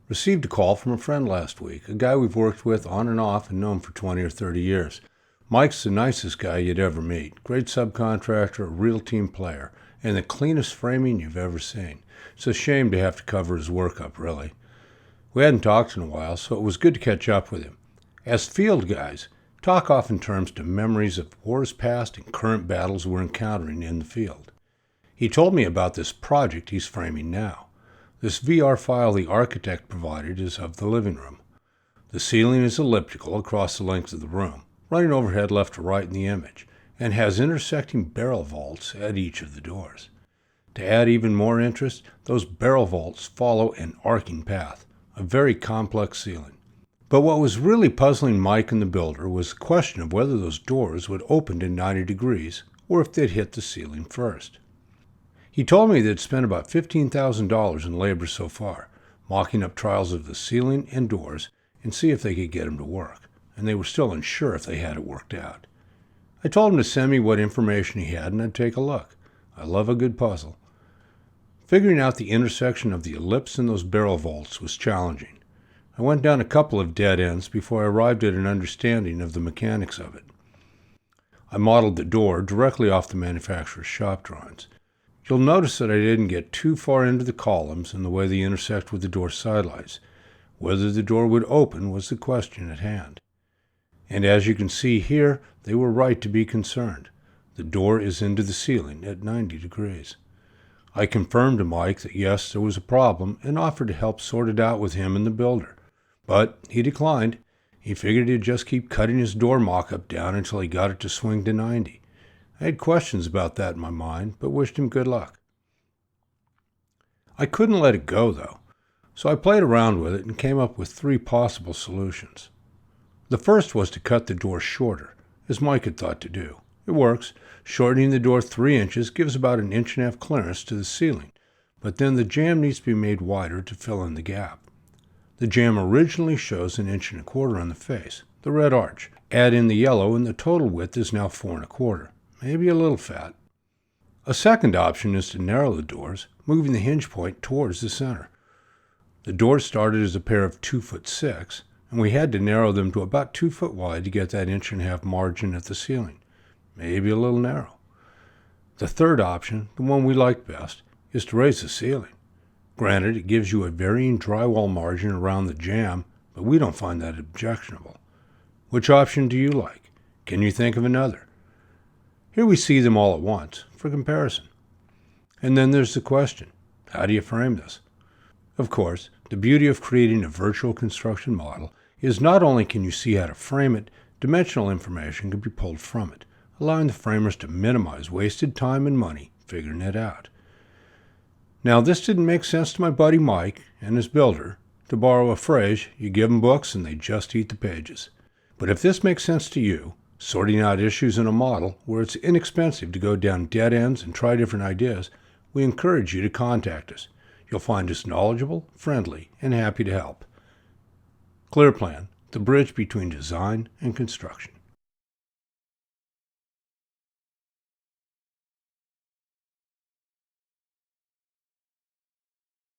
Received a call from a friend last week, a guy we've worked with on and off and known for 20 or 30 years. Mike's the nicest guy you'd ever meet. Great subcontractor, a real team player, and the cleanest framing you've ever seen. It's a shame to have to cover his work up, really. We hadn't talked in a while, so it was good to catch up with him. As field guys, talk often turns to memories of wars past and current battles we're encountering in the field. He told me about this project he's framing now. This VR file the architect provided is of the living room. The ceiling is elliptical across the length of the room, running overhead left to right in the image, and has intersecting barrel vaults at each of the doors. To add even more interest, those barrel vaults follow an arcing path, a very complex ceiling. But what was really puzzling Mike and the builder was the question of whether those doors would open to 90 degrees or if they'd hit the ceiling first. He told me they'd spent about $15,000 in labor so far, mocking up trials of the ceiling and doors and see if they could get them to work, and they were still unsure if they had it worked out. I told him to send me what information he had and I'd take a look. I love a good puzzle. Figuring out the intersection of the ellipse and those barrel vaults was challenging. I went down a couple of dead ends before I arrived at an understanding of the mechanics of it. I modeled the door directly off the manufacturer's shop drawings. You'll notice that I didn't get too far into the columns and the way they intersect with the door sidelights. Whether the door would open was the question at hand. And as you can see here, they were right to be concerned. The door is into the ceiling at 90 degrees. I confirmed to Mike that yes, there was a problem and offered to help sort it out with him and the builder. But he declined. He figured he'd just keep cutting his door mock-up down until he got it to swing to 90. I had questions about that in my mind, but wished him good luck. I couldn't let it go, though, so I played around with it and came up with 3 possible solutions. The first was to cut the door shorter, as Mike had thought to do. It works. Shortening the door 3 inches gives about 1.5 inches clearance to the ceiling, but then the jamb needs to be made wider to fill in the gap. The jamb originally shows 1.25 inches on the face, the red arch. Add in the yellow and the total width is now 4.25 inches. Maybe a little fat. A second option is to narrow the doors, moving the hinge point towards the center. The doors started as a pair of 2'6", and we had to narrow them to about 2 foot wide to get that 1.5 inch margin at the ceiling. Maybe a little narrow. The third option, the one we like best, is to raise the ceiling. Granted, it gives you a varying drywall margin around the jamb, but we don't find that objectionable. Which option do you like? Can you think of another? Here we see them all at once, for comparison. And then there's the question, how do you frame this? Of course, the beauty of creating a virtual construction model is not only can you see how to frame it, dimensional information can be pulled from it, allowing the framers to minimize wasted time and money figuring it out. Now, this didn't make sense to my buddy Mike and his builder. To borrow a phrase, you give them books and they just eat the pages. But if this makes sense to you, sorting out issues in a model where it's inexpensive to go down dead ends and try different ideas, we encourage you to contact us. You'll find us knowledgeable, friendly, and happy to help. ClearPlan, the bridge between design and construction.